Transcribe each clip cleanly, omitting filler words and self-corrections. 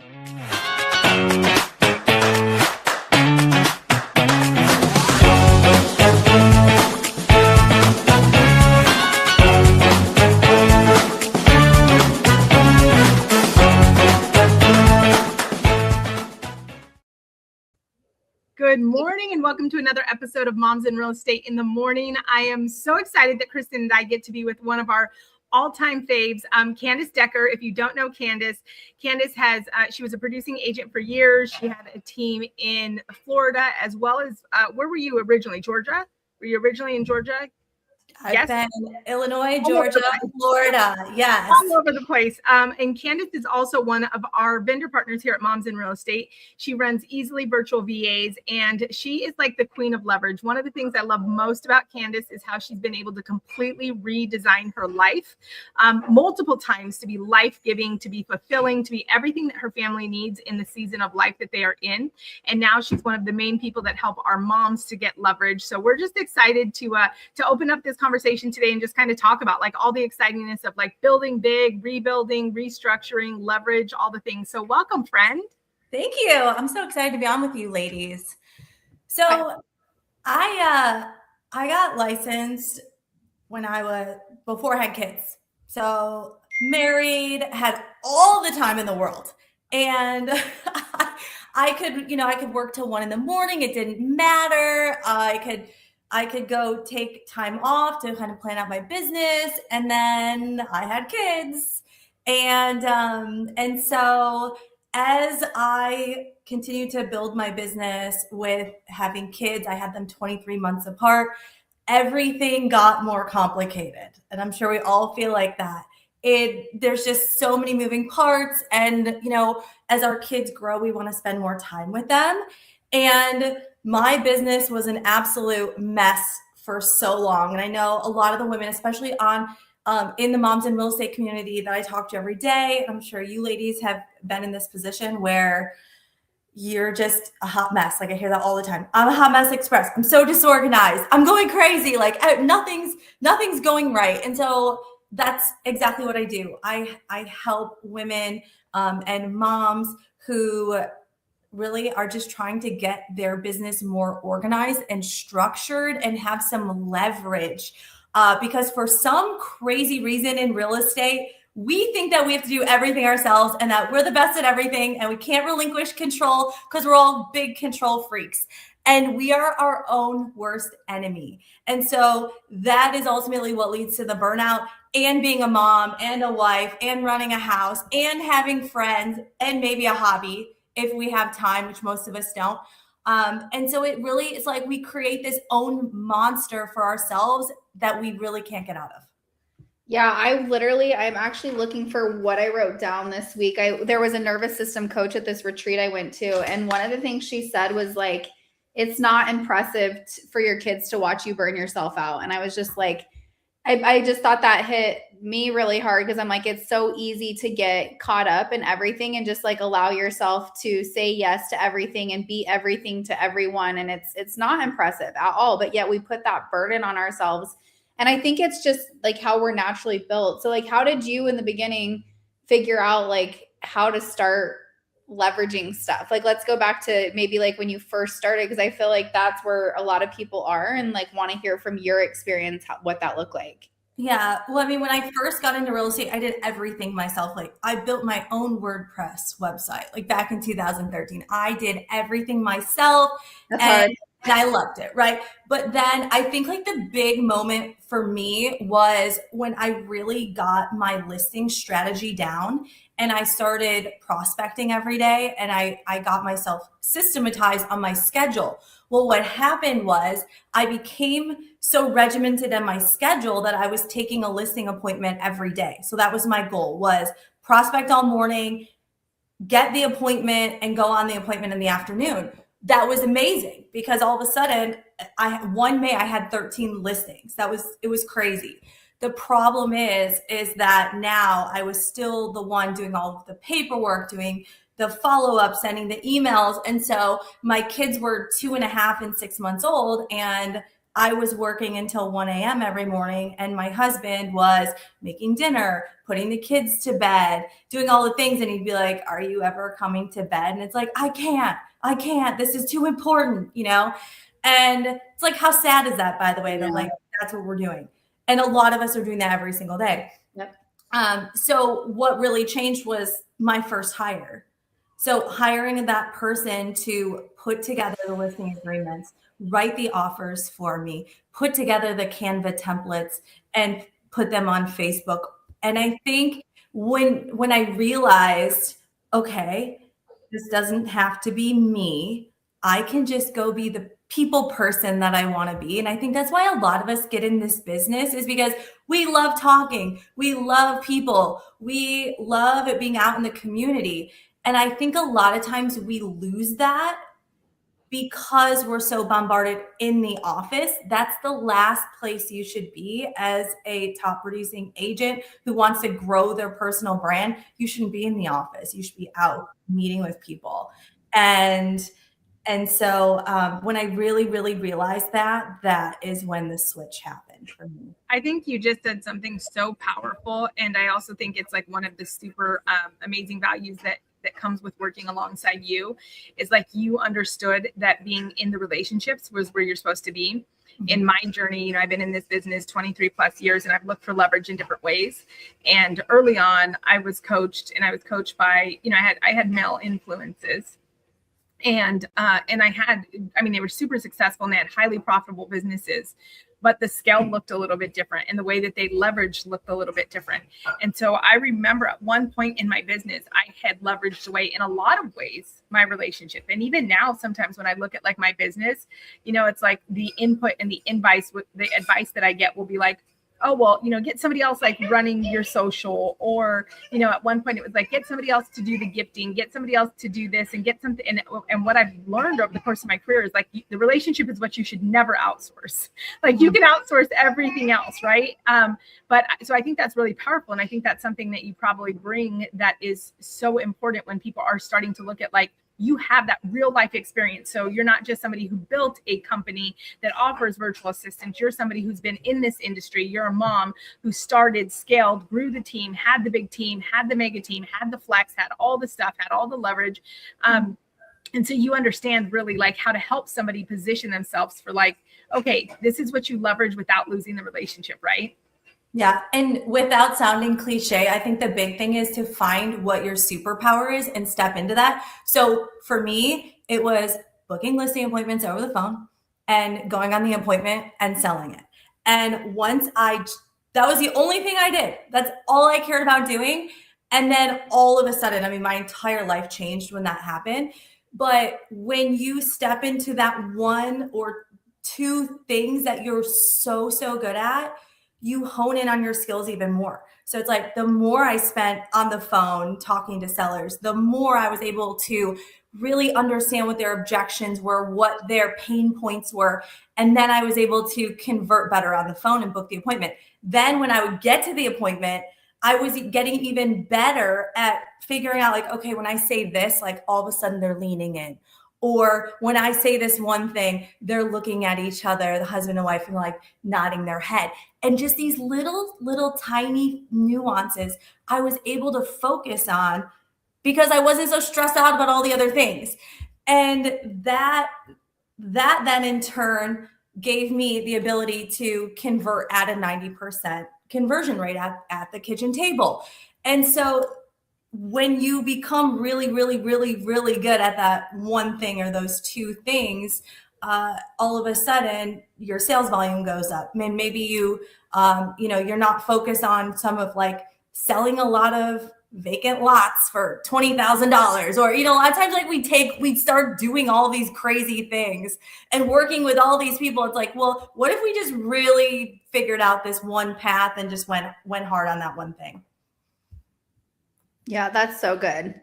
Good morning and welcome to another episode of Moms in Real Estate in the Morning. I am so excited that Kristen and I get to be with one of our all-time faves, Candace Decker. If you don't know Candace has, she was a producing agent for years. She had a team in Florida as well as, where were you originally? Georgia? Were you originally in Georgia? I've been Illinois, Georgia, Florida. Yes. All over the place. And Candace is also one of our vendor partners here at Moms in Real Estate. She runs Easily Virtual VAs, and she is like the queen of leverage. One of the things I love most about Candace is how she's been able to completely redesign her life multiple times to be life-giving, to be fulfilling, to be everything that her family needs in the season of life that they are in. And now she's one of the main people that help our moms to get leverage. So we're just excited to open up this conversation today and just kind of talk about like all the excitingness of like building big, rebuilding, restructuring, leverage, all the things. So welcome, friend. Thank you. I'm so excited to be on with you ladies. So I got licensed before I had kids. So married, had all the time in the world. And I could work till 1 a.m. It didn't matter. I could go take time off to kind of plan out my business, and then I had kids. And so as I continued to build my business with having kids, I had them 23 months apart, everything got more complicated. And I'm sure we all feel like that. There's just so many moving parts. And, as our kids grow, we want to spend more time with them. And my business was an absolute mess for so long. And I know a lot of the women, especially in the Moms in Real Estate community that I talk to every day, I'm sure you ladies have been in this position where you're just a hot mess. Like I hear that all the time. I'm a hot mess express. I'm so disorganized. I'm going crazy. Like nothing's going right. And so that's exactly what I do. I help women and moms who really are just trying to get their business more organized and structured and have some leverage. Because for some crazy reason in real estate, we think that we have to do everything ourselves and that we're the best at everything and we can't relinquish control because we're all big control freaks. And we are our own worst enemy. And so that is ultimately what leads to the burnout and being a mom and a wife and running a house and having friends and maybe a hobby if we have time, which most of us don't. And so it really is like we create this own monster for ourselves that we really can't get out of. Yeah, I'm actually looking for what I wrote down this week. There was a nervous system coach at this retreat I went to. And one of the things she said was like, it's not impressive for your kids to watch you burn yourself out. And I was just like, I just thought that hit me really hard because I'm like, it's so easy to get caught up in everything and just like allow yourself to say yes to everything and be everything to everyone. And it's not impressive at all, but yet we put that burden on ourselves. And I think it's just like how we're naturally built. So like, how did you in the beginning figure out like how to start leveraging stuff? Like, let's go back to maybe like when you first started, because I feel like that's where a lot of people are and like want to hear from your experience, what that looked like. Yeah. Well, I mean, when I first got into real estate, I did everything myself. Like I built my own WordPress website, like back in 2013, I did everything myself. That's hard. And I loved it. Right. But then I think like the big moment for me was when I really got my listing strategy down and I started prospecting every day and I got myself systematized on my schedule. Well, what happened was I became so regimented in my schedule that I was taking a listing appointment every day. So that was my goal, was prospect all morning, get the appointment and go on the appointment in the afternoon. That was amazing because all of a sudden one May I had 13 listings. It was crazy. The problem is that now I was still the one doing all of the paperwork, doing the follow-up, sending the emails. And so my kids were 2.5 and 6 months old and I was working until 1 a.m. every morning, and my husband was making dinner, putting the kids to bed, doing all the things. And he'd be like, are you ever coming to bed? And it's like, I can't, this is too important, you know? And it's like, how sad is that, by the way, that like, that's what we're doing. And a lot of us are doing that every single day. Yep. So what really changed was my first hire. So hiring that person to put together the listing agreements, write the offers for me, put together the Canva templates, and put them on Facebook. And I think when I realized, okay, this doesn't have to be me, I can just go be the people person that I want to be. And I think that's why a lot of us get in this business, is because we love talking. We love people. We love it being out in the community. And I think a lot of times we lose that because we're so bombarded in the office. That's the last place you should be as a top producing agent who wants to grow their personal brand. You shouldn't be in the office. You should be out meeting with people. And so when I really, really realized that is when the switch happened for me. I think you just said something so powerful. And I also think it's like one of the super amazing values that comes with working alongside you, is like you understood that being in the relationships was where you're supposed to be. In my journey, you know, I've been in this business 23 plus years, and I've looked for leverage in different ways. And early on, I was coached by, you know, I had male influences. And they were super successful, and they had highly profitable businesses, but the scale looked a little bit different, and the way that they leveraged looked a little bit different. And so I remember at one point in my business, I had leveraged away in a lot of ways my relationship. And even now, sometimes when I look at like my business, you know, it's like the input and the advice that I get will be like, oh, well, you know, get somebody else like running your social, or, you know, at one point it was like, get somebody else to do the gifting, get somebody else to do this, and get something. And what I've learned over the course of my career is like, the relationship is what you should never outsource. Like you can outsource everything else. Right. So I think that's really powerful. And I think that's something that you probably bring that is so important when people are starting to look at, like, you have that real life experience. So you're not just somebody who built a company that offers virtual assistants. You're somebody who's been in this industry. You're a mom who started, scaled, grew the team, had the big team, had the mega team, had the flex, had all the stuff, had all the leverage. And so you understand really like how to help somebody position themselves for like, okay, this is what you leverage without losing the relationship, right? Yeah. And without sounding cliche, I think the big thing is to find what your superpower is and step into that. So for me, it was booking listing appointments over the phone and going on the appointment and selling it. And that was the only thing I did. That's all I cared about doing. And then all of a sudden, I mean, my entire life changed when that happened. But when you step into that one or two things that you're so good at, you hone in on your skills even more. So it's like the more I spent on the phone talking to sellers, the more I was able to really understand what their objections were, what their pain points were. And then I was able to convert better on the phone and book the appointment. Then when I would get to the appointment, I was getting even better at figuring out like, okay, when I say this, like all of a sudden they're leaning in. Or when I say this one thing, they're looking at each other, the husband and wife, and like nodding their head. And just these little tiny nuances I was able to focus on because I wasn't so stressed out about all the other things. And that then in turn gave me the ability to convert at a 90% conversion rate at the kitchen table. And so when you become really good at that one thing or those two things, all of a sudden your sales volume goes up. And maybe you're not focused on some of like selling a lot of vacant lots for $20,000, or, you know, a lot of times like we start doing all these crazy things and working with all these people. It's like, well, what if we just really figured out this one path and just went hard on that one thing? Yeah, that's so good.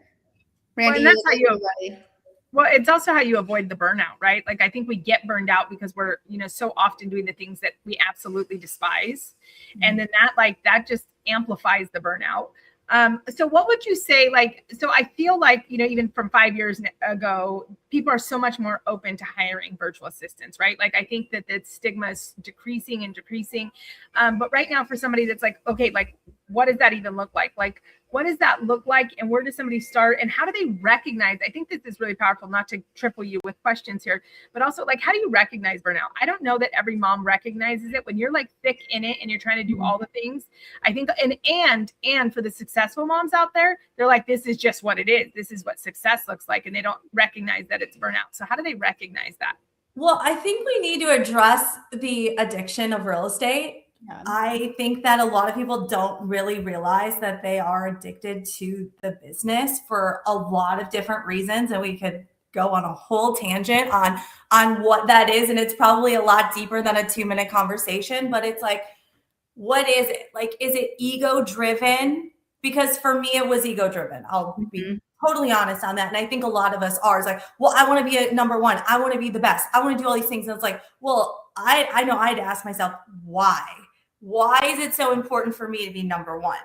Randy, well, it's also how you avoid the burnout, right? Like, I think we get burned out because we're, you know, so often doing the things that we absolutely despise. Mm-hmm. And then that just amplifies the burnout. So what would you say, like, so I feel like, you know, even from 5 years ago, people are so much more open to hiring virtual assistants, right? Like, I think that the stigma is decreasing and decreasing. But right now for somebody that's like, okay, like, what does that even look like? Like, what does that look like? And where does somebody start? And how do they recognize? I think this is really powerful, not to triple you with questions here, but also like, how do you recognize burnout? I don't know that every mom recognizes it when you're like thick in it and you're trying to do all the things. I think, and for the successful moms out there, they're like, this is just what it is. This is what success looks like. And they don't recognize that it's burnout. So how do they recognize that? Well, I think we need to address the addiction of real estate. Yeah. I think that a lot of people don't really realize that they are addicted to the business for a lot of different reasons. And we could go on a whole tangent on what that is. And it's probably a lot deeper than a 2-minute conversation, but it's like, what is it? Like, is it ego driven? Because for me, it was ego driven. I'll be totally honest on that. And I think a lot of us are. It's like, well, I want to be a number one. I want to be the best. I want to do all these things. And it's like, well, I know I had to ask myself, why? Why is it so important for me to be number one?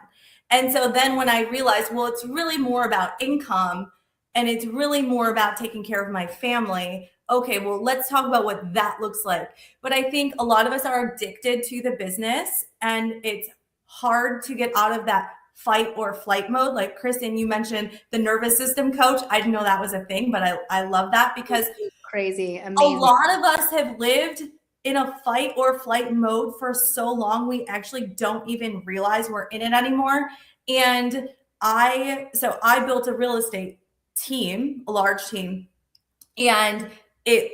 And so then when I realized, well, it's really more about income and it's really more about taking care of my family. Okay, well, let's talk about what that looks like. But I think a lot of us are addicted to the business and it's hard to get out of that fight or flight mode. Like Kristen, you mentioned the nervous system coach. I didn't know that was a thing, but I love that because crazy, amazing. A lot of us have lived in a fight or flight mode for so long, we actually don't even realize we're in it anymore. And I built a real estate team, a large team, and it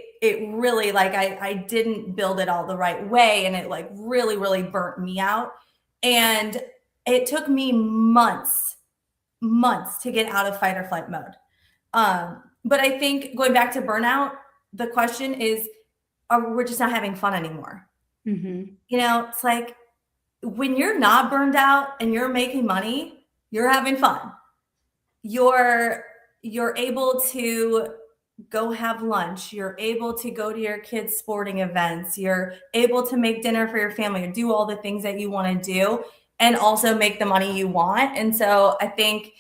really, like, I didn't build it all the right way. And it like really, really burnt me out. And it took me months to get out of fight or flight mode. But I think going back to burnout, the question is, we're just not having fun anymore. You know, it's like when you're not burned out and you're making money, you're having fun. You're able to go have lunch. You're able to go to your kids' sporting events. You're able to make dinner for your family or do all the things that you want to do and also make the money you want. And so I think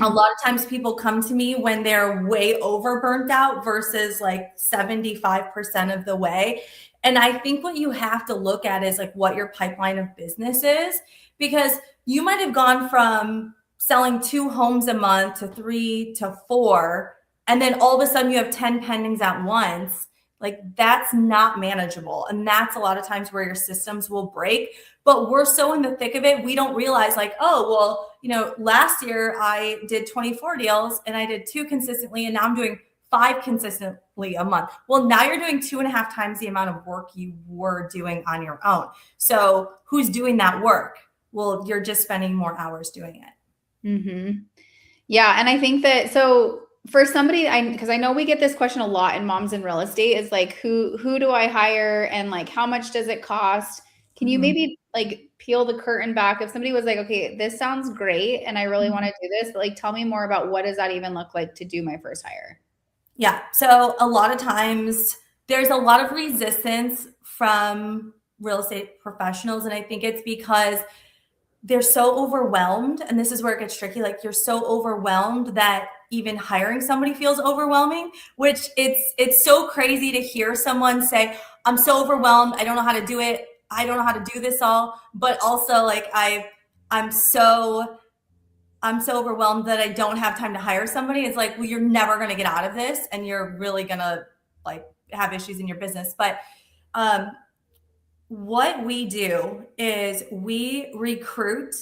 a lot of times people come to me when they're way over burnt out versus like 75% of the way. And I think what you have to look at is like what your pipeline of business is, because you might have gone from selling 2 homes a month to 3 to 4. And then all of a sudden you have 10 pendings at once. Like that's not manageable. And that's a lot of times where your systems will break. But we're so in the thick of it, we don't realize like, oh, well, you know, last year I did 24 deals and I did 2 consistently. And now I'm doing 5 consistently a month. Well, now you're doing 2.5 times the amount of work you were doing on your own. So who's doing that work? Well, you're just spending more hours doing it. Yeah. And I think that, so for somebody, because I know we get this question a lot in Moms in Real Estate, is like, who do I hire and like, how much does it cost? Can you maybe like peel the curtain back? If somebody was like, okay, this sounds great and I really want to do this, but like, tell me more about what does that even look like to do my first hire? Yeah. So a lot of times there's a lot of resistance from real estate professionals. And I think it's because they're so overwhelmed. And this is where it gets tricky. Like you're so overwhelmed that even hiring somebody feels overwhelming, which it's so crazy to hear someone say, I'm so overwhelmed. I don't know how to do it. I don't know how to do this all. But also like I'm so overwhelmed that I don't have time to hire somebody. It's like, well, you're never going to get out of this and you're really going to like have issues in your business. But what we do is we recruit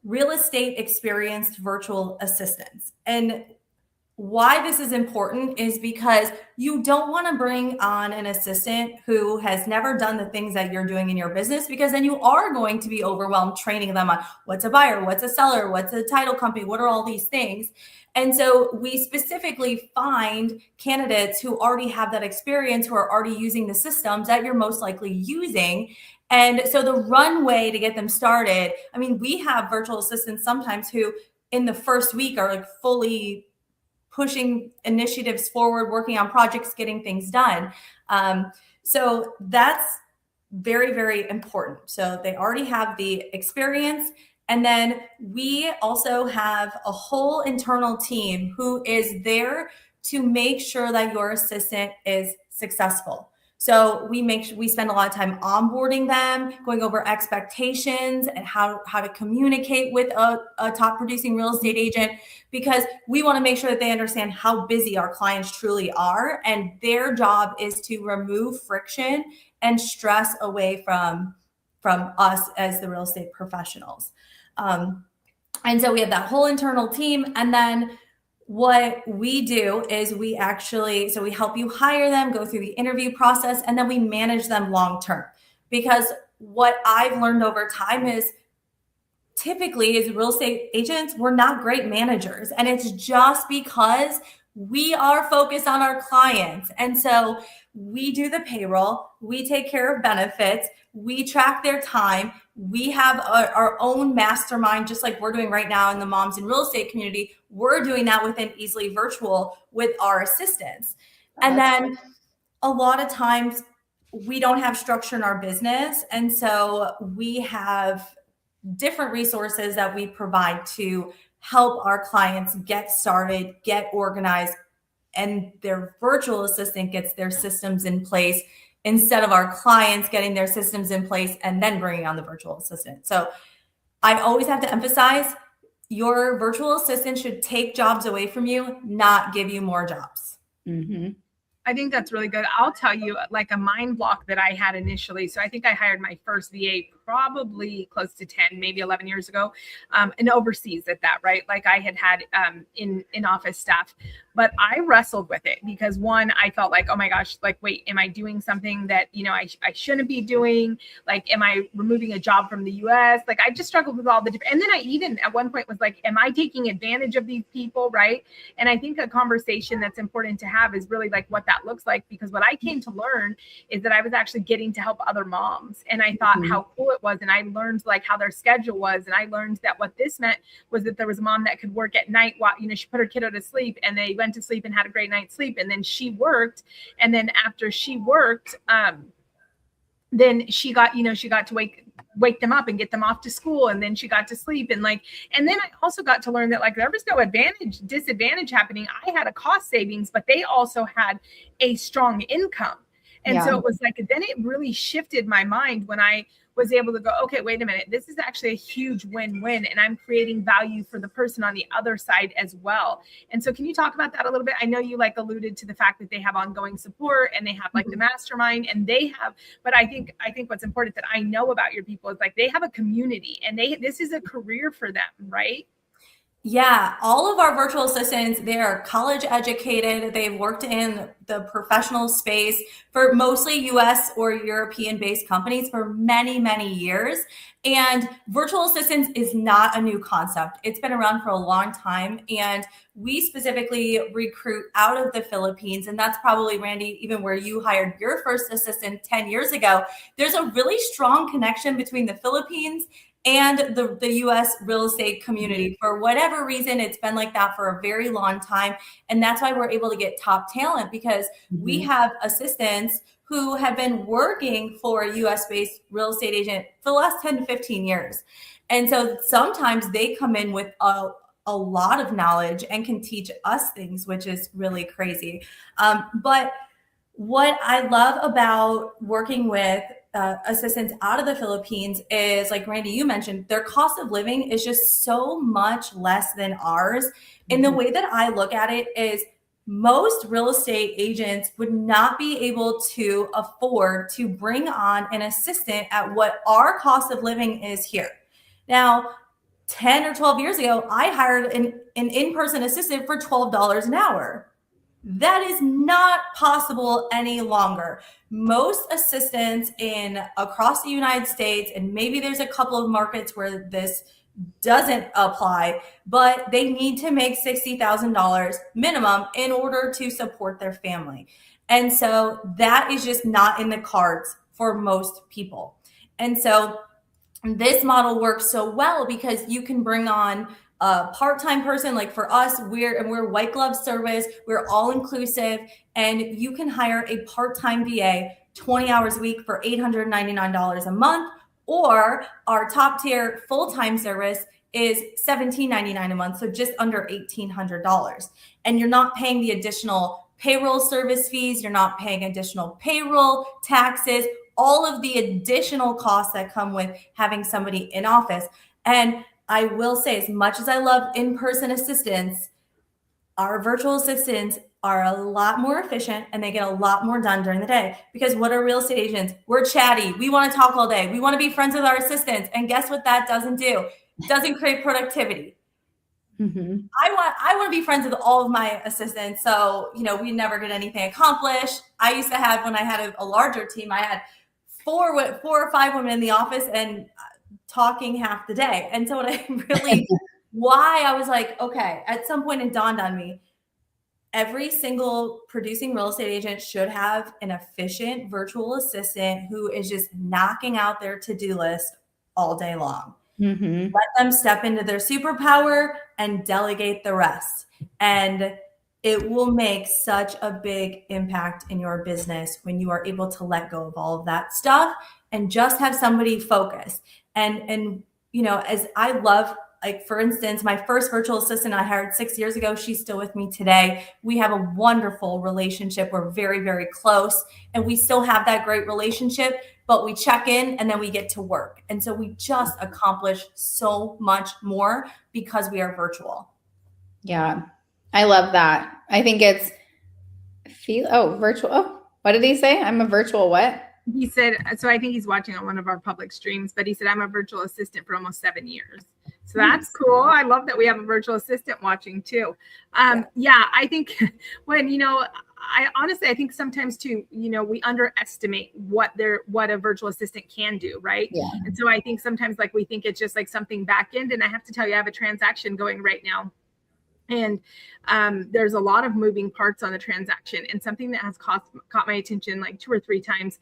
real estate experienced virtual assistants. And why this is important is because you don't want to bring on an assistant who has never done the things that you're doing in your business, because then you are going to be overwhelmed training them on what's a buyer, what's a seller, what's a title company, what are all these things. And so we specifically find candidates who already have that experience, who are already using the systems that you're most likely using. And so the runway to get them started, I mean, we have virtual assistants sometimes who in the first week are like fully pushing initiatives forward, working on projects, getting things done. So that's very, very important. So they already have the experience And then we also have a whole internal team who is there to make sure that your assistant is successful. So we spend a lot of time onboarding them, going over expectations and how to communicate with a top producing real estate agent, because we want to make sure that they understand how busy our clients truly are. And their job is to remove friction and stress away from us as the real estate professionals. And so we have that whole internal team. And then what we do is we help you hire them, go through the interview process, and then we manage them long-term. Because what I've learned over time is typically as real estate agents, we're not great managers. And it's just because we are focused on our clients. And so we do the payroll, we take care of benefits, we track their time. We have our own mastermind, just like we're doing right now in the Moms in Real Estate community. We're doing that within Easily Virtual with our assistants. And then a lot of times we don't have structure in our business. And so we have different resources that we provide to help our clients get started, get organized, and their virtual assistant gets their systems in place instead of our clients getting their systems in place and then bringing on the virtual assistant. So I always have to emphasize, your virtual assistant should take jobs away from you, not give you more jobs. Mm-hmm. I think that's really good. I'll tell you, like, a mind block that I had initially. So I think I hired my first VA probably close to 10, maybe 11 years ago, and overseas at that, right? Like I had in office staff, but I wrestled with it because one, I felt like, oh my gosh, like, wait, am I doing something that, I shouldn't be doing? Like, am I removing a job from the US? Like, I just struggled with all the different, and then I even at one point was like, am I taking advantage of these people? Right. And I think a conversation that's important to have is really like what that looks like, because what I came to learn is that I was actually getting to help other moms. And I thought how cool it was. And I learned like how their schedule was. And I learned that what this meant was that there was a mom that could work at night while, she put her kiddo to sleep and they went to sleep and had a great night's sleep. And then she worked. And then after she worked, then she got to wake them up and get them off to school. And then she got to sleep. And then I also got to learn that like there was no disadvantage happening. I had a cost savings, but they also had a strong income. And so it was like, then it really shifted my mind when I was able to go, okay, wait a minute, this is actually a huge win-win, and I'm creating value for the person on the other side as well. And so can you talk about that a little bit? I know you like alluded to the fact that they have ongoing support and they have like the mastermind and but I think what's important that I know about your people is like they have a community and this is a career for them, right? Yeah, all of our virtual assistants, they are college educated. They've worked in the professional space for mostly US or European based companies for many, many years. And virtual assistants is not a new concept. It's been around for a long time. And we specifically recruit out of the Philippines. And that's probably, Randy, even where you hired your first assistant 10 years ago. There's a really strong connection between the Philippines and the US real estate community. For whatever reason, it's been like that for a very long time. And that's why we're able to get top talent, because we have assistants who have been working for a US-based real estate agent for the last 10 to 15 years. And so sometimes they come in with a lot of knowledge and can teach us things, which is really crazy. But what I love about working with assistants out of the Philippines is, like Randy, you mentioned, their cost of living is just so much less than ours. And the way that I look at it is most real estate agents would not be able to afford to bring on an assistant at what our cost of living is here. Now, 10 or 12 years ago, I hired an in-person assistant for $12 an hour. That is not possible any longer. Most assistants across the United States, and maybe there's a couple of markets where this doesn't apply, but they need to make $60,000 minimum in order to support their family. And so that is just not in the cards for most people. And so this model works so well because you can bring on a part-time person. Like for us, we're white glove service, we're all inclusive, and you can hire a part-time VA 20 hours a week for $899 a month, Or our top tier full-time service is $17.99 a month, so just under $1,800. And you're not paying the additional payroll service fees, you're not paying additional payroll taxes, all of the additional costs that come with having somebody in office. And I will say, as much as I love in-person assistants, our virtual assistants are a lot more efficient and they get a lot more done during the day. Because what are real estate agents? We're chatty. We want to talk all day. We want to be friends with our assistants. And guess what that doesn't do? It doesn't create productivity. Mm-hmm. I want to be friends with all of my assistants. So, we never get anything accomplished. I used to have, when I had a larger team, I had four or five women in the office and talking half the day. And so why I was like, okay, at some point it dawned on me, every single producing real estate agent should have an efficient virtual assistant who is just knocking out their to-do list all day long. Mm-hmm. Let them step into their superpower and delegate the rest. And it will make such a big impact in your business when you are able to let go of all of that stuff and just have somebody focus. And as I love, like, for instance, my first virtual assistant I hired 6 years ago, she's still with me today. We have a wonderful relationship. We're very, very close, and we still have that great relationship, but we check in and then we get to work. And so we just accomplish so much more because we are virtual. Yeah, I love that. I think it's virtual. Oh, what did he say? I'm a virtual what? He said, so I think he's watching on one of our public streams, but he said, I'm a virtual assistant for almost 7 years. So that's cool. I love that we have a virtual assistant watching too. Yeah, I think when, I think sometimes too, we underestimate what a virtual assistant can do, right? Yeah. And so I think sometimes we think it's just like something back end. And I have to tell you, I have a transaction going right now. And there's a lot of moving parts on the transaction. And something that has caught my attention like 2 or 3 times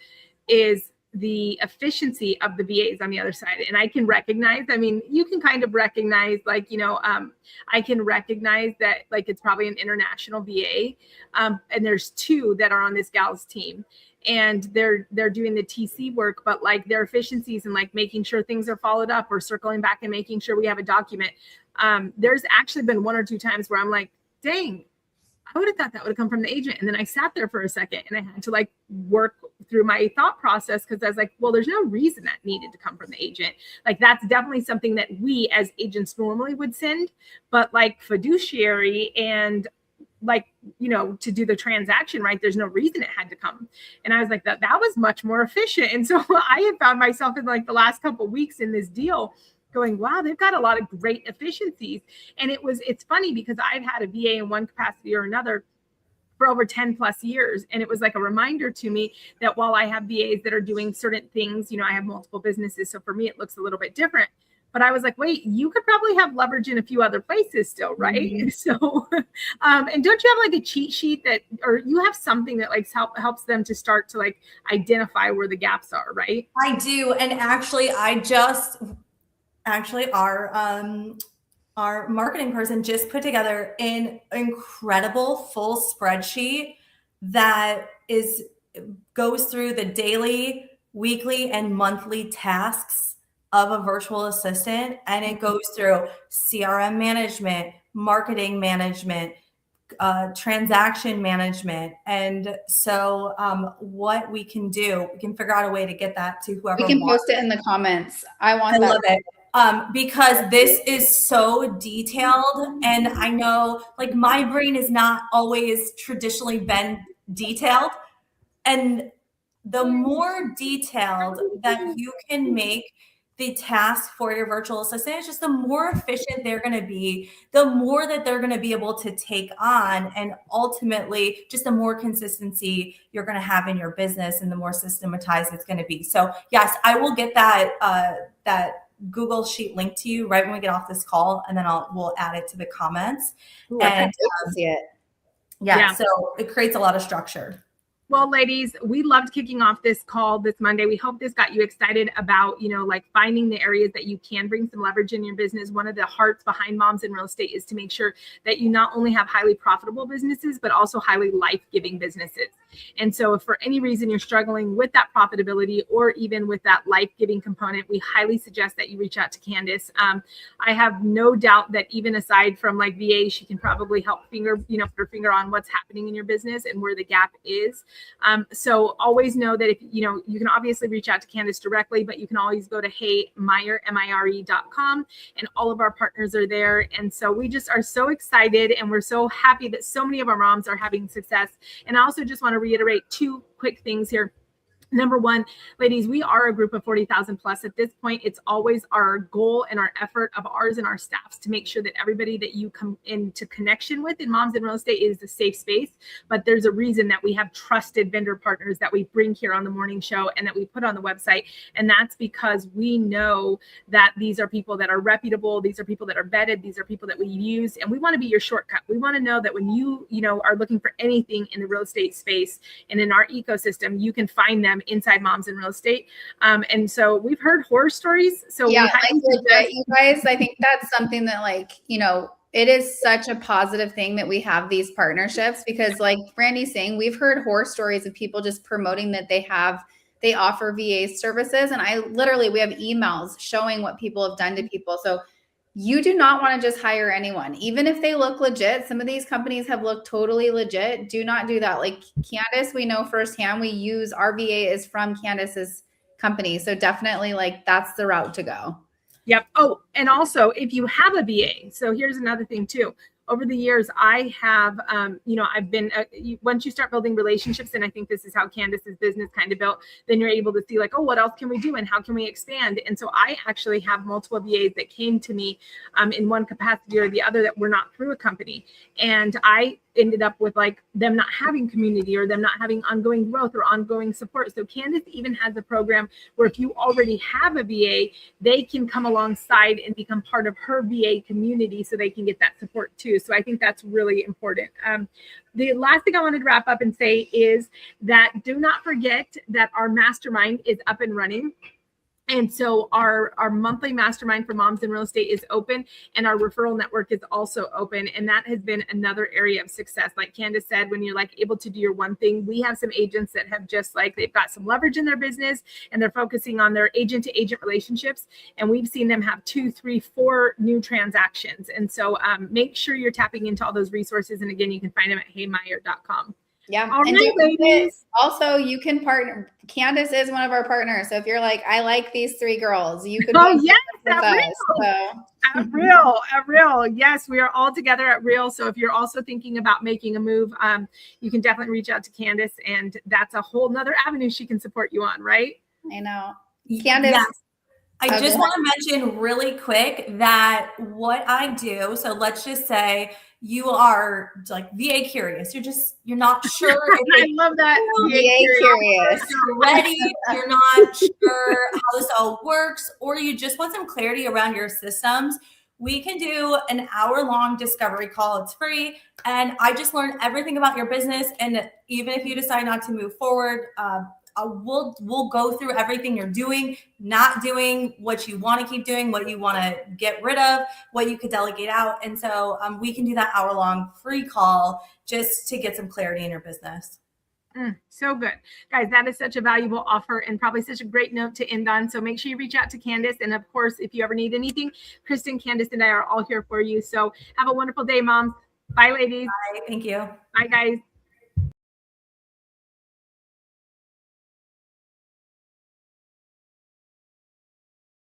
is the efficiency of the VAs on the other side. And I can recognize, you can kind of recognize I can recognize that it's probably an international VA. And there's 2 that are on this gal's team. And they're doing the TC work, but their efficiencies and making sure things are followed up or circling back and making sure we have a document. There's actually been 1 or 2 times where I'm like, dang, I would have thought that would have come from the agent. And then I sat there for a second and I had to work through my thought process, because I was like, well, there's no reason that needed to come from the agent. That's definitely something that we as agents normally would send, but fiduciary and to do the transaction, right? There's no reason it had to come. And I was like, that was much more efficient. And so I had found myself in the last couple of weeks in this deal going, wow, they've got a lot of great efficiencies. And it's funny because I've had a VA in one capacity or another for over 10 plus years. And it was a reminder to me that while I have VAs that are doing certain things, I have multiple businesses. So for me, it looks a little bit different. But I was like, wait, you could probably have leverage in a few other places still, right? Mm-hmm. So, and don't you have a cheat sheet or you have something that helps them to start to identify where the gaps are, right? I do. And actually, our marketing person just put together an incredible full spreadsheet that goes through the daily, weekly, and monthly tasks of a virtual assistant. And it goes through CRM management, marketing management, transaction management. And so what we can do, we can figure out a way to get that to whoever we can post it in the comments. I love it. Because this is so detailed, and I know my brain is not always traditionally been detailed, and the more detailed that you can make the task for your virtual assistant, it's just the more efficient they're going to be, the more that they're going to be able to take on, and ultimately just the more consistency you're going to have in your business and the more systematized it's going to be. So yes, I will get that Google Sheet link to you right when we get off this call, and then we'll add it to the comments. Ooh, and see it. Yeah, so it creates a lot of structure. Well, ladies, we loved kicking off this call this Monday. We hope this got you excited about, like finding the areas that you can bring some leverage in your business. One of the hearts behind Moms in Real Estate is to make sure that you not only have highly profitable businesses, but also highly life-giving businesses. And so if for any reason you're struggling with that profitability or even with that life-giving component, we highly suggest that you reach out to Candace. I have no doubt that even aside from like VA, she can probably help put her finger on what's happening in your business and where the gap is. So always know that if, you can obviously reach out to Candace directly, but you can always go to MIRE.com, and all of our partners are there. And so we just are so excited, and we're so happy that so many of our moms are having success. And I also just want to reiterate 2 quick things here. Number one, ladies, we are a group of 40,000 plus. At this point, it's always our goal and our effort of ours and our staffs to make sure that everybody that you come into connection with in Moms in Real Estate is a safe space. But there's a reason that we have trusted vendor partners that we bring here on the morning show and that we put on the website. And that's because we know that these are people that are reputable. These are people that are vetted. These are people that we use. And we want to be your shortcut. We want to know that when you are looking for anything in the real estate space and in our ecosystem, you can find them inside Moms in Real Estate. And so we've heard horror stories. So yeah, you guys, I think that's something that it is such a positive thing that we have these partnerships, because like Brandy's saying, we've heard horror stories of people just promoting that they offer VA services. And we have emails showing what people have done to people. So you do not want to just hire anyone, even if they look legit. Some of these companies have looked totally legit. Do not do that. Like Candace, we know firsthand, we use our VA is from Candace's company. So definitely that's the route to go. Yep. Oh, and also if you have a VA, so here's another thing too. Over the years, I have, I've been, once you start building relationships, and I think this is how Candace's business kind of built, then you're able to see what else can we do and how can we expand? And so I actually have multiple VAs that came to me in one capacity or the other that were not through a company. And I ended up with them not having community or them not having ongoing growth or ongoing support. So Candace even has a program where if you already have a VA, they can come alongside and become part of her VA community so they can get that support too. So I think that's really important. The last thing I wanted to wrap up and say is that do not forget that our mastermind is up and running. And so our monthly mastermind for Moms in Real Estate is open, and our referral network is also open. And that has been another area of success. Like Candace said, when you're able to do your one thing, we have some agents that have just they've got some leverage in their business and they're focusing on their agent to agent relationships. And we've seen them have 2, 3, 4 new transactions. And so make sure you're tapping into all those resources. And again, you can find them at HeyMIRE.com. Yeah. All and right, ladies. Also, you can partner. Candace is one of our partners. So if you're I like these 3 girls, you could. Oh, yes. At Real. Yes, we are all together at Real. So if you're also thinking about making a move, you can definitely reach out to Candace, and that's a whole nother avenue she can support you on, right? I know. Candace. Yes. I just want to mention really quick that what I do, so let's just say you are VA curious. You're not sure. I love that. VA curious. You're ready. You're not sure how this all works, or you just want some clarity around your systems. We can do an hour-long discovery call. It's free. And I just learn everything about your business. And even if you decide not to move forward, we'll go through everything you're doing, not doing, what you want to keep doing, what you want to get rid of, what you could delegate out. And so we can do that hour-long free call just to get some clarity in your business. So good. Guys, that is such a valuable offer and probably such a great note to end on. So make sure you reach out to Candace. And of course, if you ever need anything, Kristen, Candace, and I are all here for you. So have a wonderful day, moms. Bye, ladies. Bye. Thank you. Bye, guys.